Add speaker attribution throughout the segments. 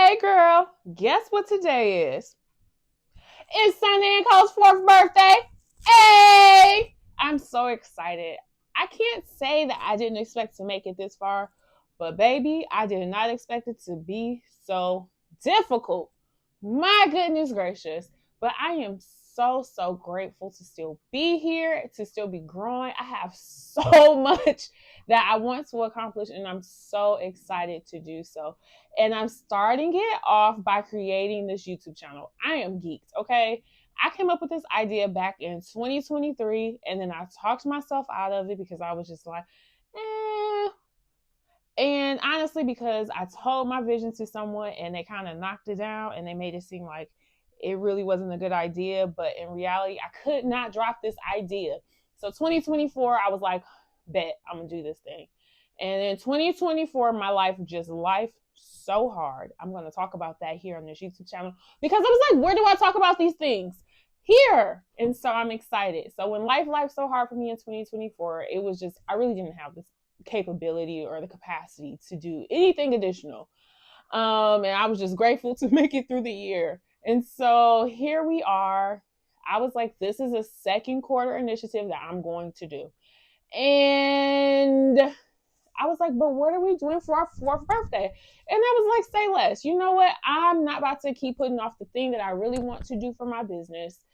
Speaker 1: Hey girl, guess what today is? It's Sonay Co's fourth birthday. Hey! I'm so excited. I can't say that I didn't expect to make it this far, but baby, I did not expect it to be so difficult. My goodness gracious. But I am so grateful to still be here, to still be growing. I have so much that I want to accomplish, and I'm so excited to do so. And I'm starting it off by creating this YouTube channel. I am geeked, okay? I came up with this idea back in 2023, and then I talked myself out of it because I was just like, eh. And honestly, because I told my vision to someone and they kind of knocked it down and they made it seem like it really wasn't a good idea. But in reality, I could not drop this idea. So 2024, I was like, bet I'm going to do this thing. And in 2024, my life so hard. I'm going to talk about that here on this YouTube channel because I was like, where do I talk about these things? Here. And so I'm excited. So when life so hard for me in 2024, it was just, I really didn't have this capability or the capacity to do anything additional. And I was just grateful to make it through the year. And so here we are. I was like, this is a second quarter initiative that I'm going to do. And I was like, but what are we doing for our fourth birthday? And I was like, say less. You know what? I'm not about to keep putting off the thing that I really want to do for my business.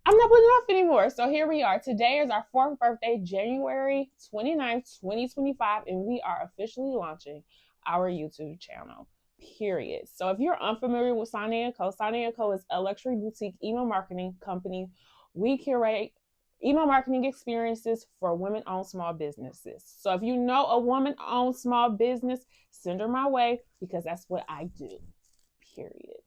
Speaker 1: I'm not putting it off anymore. So here we are. Today is our fourth birthday, January 29th, 2025, and we are officially launching our YouTube channel, period. So if you're unfamiliar with Sonay Co, Sonay Co is a luxury boutique email marketing company. We curate email marketing experiences for women-owned small businesses. So if you know a woman-owned small business, send her my way because that's what I do, period.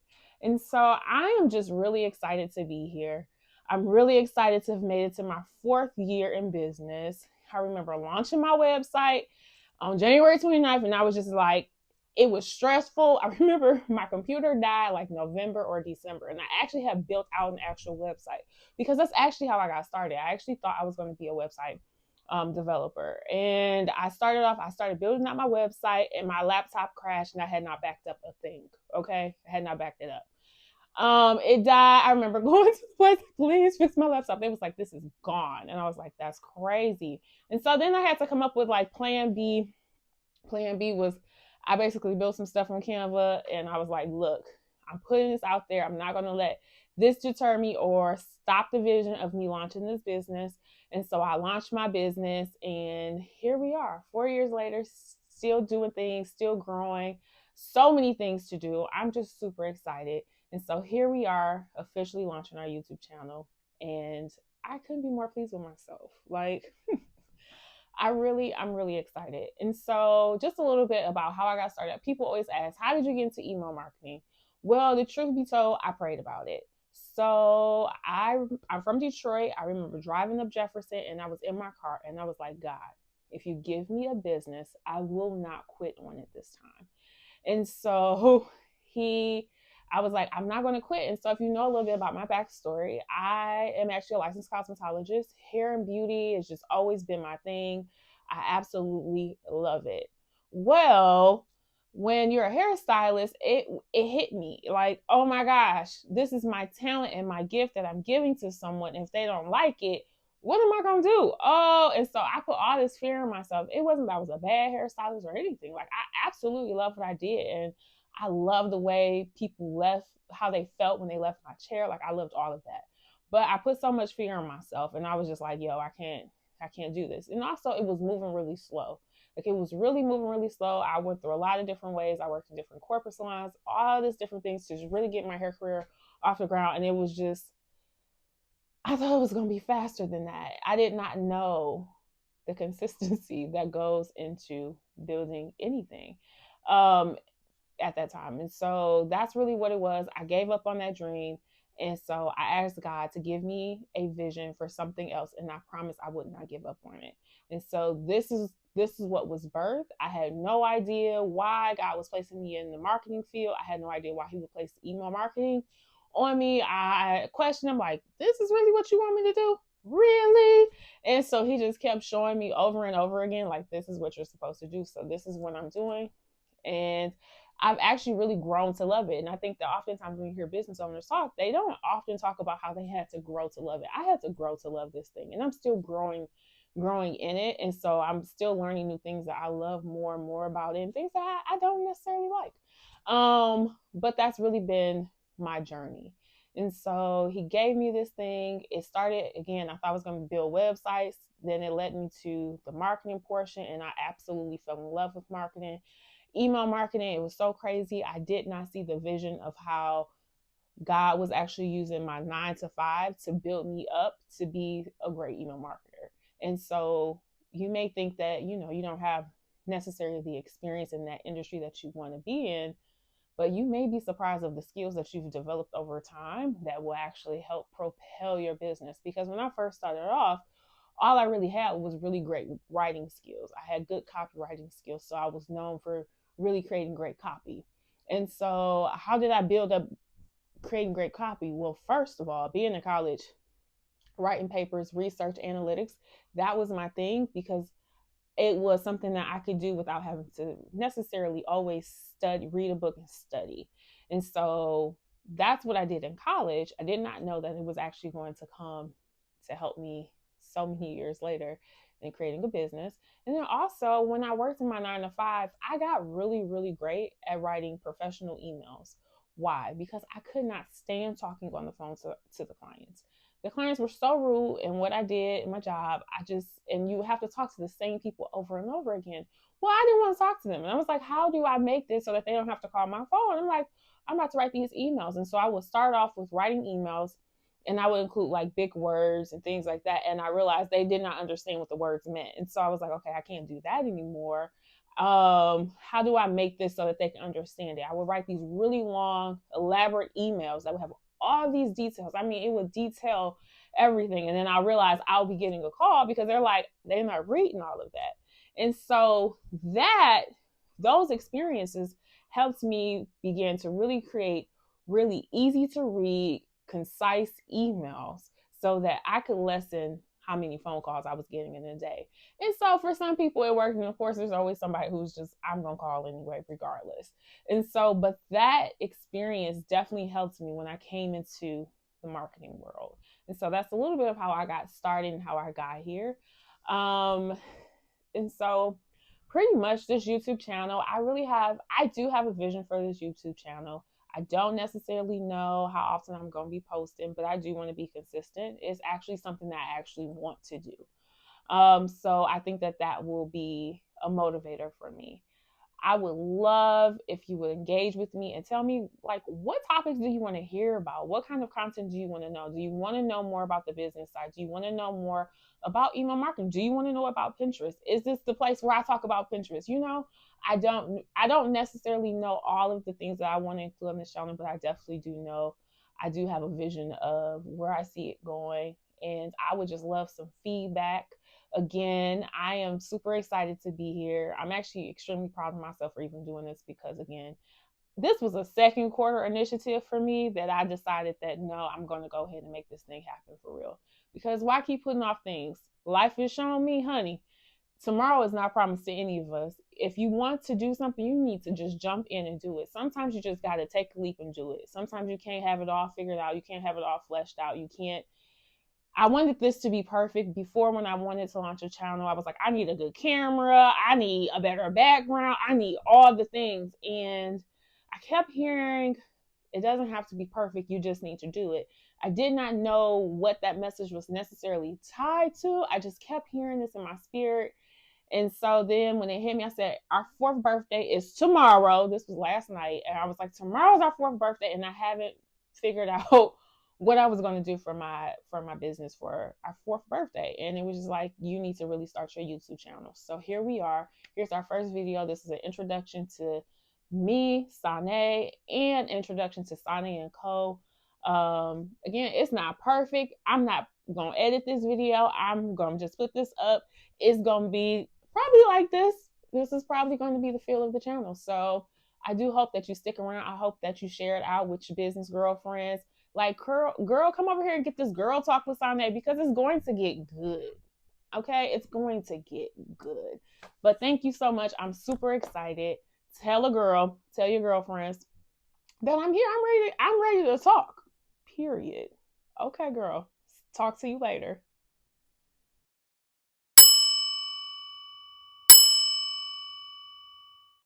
Speaker 1: And so I am just really excited to be here. I'm really excited to have made it to my fourth year in business. I remember launching my website on January 29th, and I was just like, it was stressful. I remember my computer died like November or December, and I actually had built out an actual website because that's actually how I got started. I actually thought I was going to be a website developer. And I started building out my website, and my laptop crashed, and I had not backed up a thing. Okay. I had not backed it up. It died. I remember going to the place, please fix my laptop. They was like, this is gone. And I was like, that's crazy. And so then I had to come up with like plan B. Plan B was I basically built some stuff on Canva, and I was like, look, I'm putting this out there. I'm not going to let this deter me or stop the vision of me launching this business. And so I launched my business, and here we are 4 years later, still doing things, still growing, so many things to do. I'm just super excited. And so here we are officially launching our YouTube channel, and I couldn't be more pleased with myself. Like, I'm really excited. And so just a little bit about how I got started. People always ask, how did you get into email marketing? Well, the truth be told, I prayed about it. So I'm from Detroit. I remember driving up Jefferson, and I was in my car, and I was like, God, if you give me a business, I will not quit on it this time. And so I was like, I'm not going to quit. And so if you know a little bit about my backstory, I am actually a licensed cosmetologist. Hair and beauty has just always been my thing. I absolutely love it. Well, when you're a hairstylist, it hit me like, oh my gosh, this is my talent and my gift that I'm giving to someone. If they don't like it, what am I going to do? Oh, and so I put all this fear in myself. It wasn't that I was a bad hairstylist or anything. Like, I absolutely love what I did. And I love the way people left, how they felt when they left my chair. Like, I loved all of that. But I put so much fear in myself, and I was just like, yo, I can't do this. And also it was moving really slow. Like, it was really moving really slow. I went through a lot of different ways. I worked in different corporate salons, all these different things to just really get my hair career off the ground. And it was just, I thought it was going to be faster than that. I did not know the consistency that goes into building anything at that time. And so that's really what it was. I gave up on that dream. And so I asked God to give me a vision for something else. And I promised I would not give up on it. And so this is what was birthed. I had no idea why God was placing me in the marketing field. I had no idea why he would place email marketing on me. I questioned him, like, this is really what you want me to do? Really? And so he just kept showing me over and over again, like, this is what you're supposed to do. So this is what I'm doing. And I've actually really grown to love it. And I think that oftentimes when you hear business owners talk, they don't often talk about how they had to grow to love it. I had to grow to love this thing, and I'm still growing in it. And so I'm still learning new things that I love more and more about it, and things that I don't necessarily like. But that's really been my journey. And so he gave me this thing. It started, again, I thought I was going to build websites. Then it led me to the marketing portion, and I absolutely fell in love with marketing. Email marketing, it was so crazy. I did not see the vision of how God was actually using my 9 to 5 to build me up to be a great email marketer. And so you may think that, you don't have necessarily the experience in that industry that you want to be in, but you may be surprised of the skills that you've developed over time that will actually help propel your business. Because when I first started off, all I really had was really great writing skills. I had good copywriting skills, so I was known for really creating great copy. And so how did I build up creating great copy? Well, first of all, being in college, writing papers, research, analytics, that was my thing, because it was something that I could do without having to necessarily always read a book and study. And so that's what I did in college. I did not know that it was actually going to come to help me so many years later in creating a business. And then also when I worked in my 9 to 5, I got really, really great at writing professional emails. Why? Because I could not stand talking on the phone to the clients. The clients were so rude, and what I did in my job, and you have to talk to the same people over and over again. Well, I didn't want to talk to them. And I was like, how do I make this so that they don't have to call my phone? I'm like, I'm about to write these emails. And so I would start off with writing emails, and I would include like big words and things like that. And I realized they did not understand what the words meant. And so I was like, okay, I can't do that anymore. How do I make this so that they can understand it? I would write these really long, elaborate emails that would have all these details. I mean, it would detail everything. And then I realized I'll be getting a call because they're not reading all of that. And so those experiences helped me begin to really create really easy to read, concise emails so that I could lessen how many phone calls I was getting in a day. And so for some people it worked. And of course, there's always somebody who's just, I'm going to call anyway, regardless. And so, but that experience definitely helped me when I came into the marketing world. And so that's a little bit of how I got started and how I got here. And so pretty much this YouTube channel, I do have a vision for this YouTube channel. I don't necessarily know how often I'm going to be posting, but I do want to be consistent. It's actually something that I actually want to do. So I think that will be a motivator for me. I would love if you would engage with me and tell me, like, what topics do you want to hear about? What kind of content do you want to know? Do you want to know more about the business side? Do you want to know more about email marketing? Do you want to know about Pinterest? Is this the place where I talk about Pinterest? I don't necessarily know all of the things that I want to include on this channel, but I definitely do know I do have a vision of where I see it going, and I would just love some feedback. Again, I am super excited to be here. I'm actually extremely proud of myself for even doing this because, again, this was a second quarter initiative for me that I decided that, no, I'm going to go ahead and make this thing happen for real. Because why keep putting off things? Life is showing me, honey, tomorrow is not promised to any of us. If you want to do something, you need to just jump in and do it. Sometimes you just got to take a leap and do it. Sometimes you can't have it all figured out. You can't have it all fleshed out. I wanted this to be perfect. Before, when I wanted to launch a channel, I was like, I need a good camera. I need a better background. I need all the things. And I kept hearing, it doesn't have to be perfect. You just need to do it. I did not know what that message was necessarily tied to. I just kept hearing this in my spirit. And so then when it hit me, I said, our 4th birthday is tomorrow. This was last night. And I was like, tomorrow's our 4th birthday. And I haven't figured out what I was going to do for my business for our 4th birthday. And it was just like, you need to really start your YouTube channel. So here we are. Here's our first video. This is an introduction to me, Sonay, and introduction to Sonay Co. Again, it's not perfect. I'm not going to edit this video. I'm going to just put this up. It's going to be probably like this. This is probably going to be the feel of the channel. So I do hope that you stick around. I hope that you share it out with your business girlfriends. Like, girl, come over here and get this girl talk with Sonay, because it's going to get good. Okay? It's going to get good. But thank you so much. I'm super excited tell your girlfriends that I'm here. I'm ready to talk. Period. Okay, girl. Talk to you later.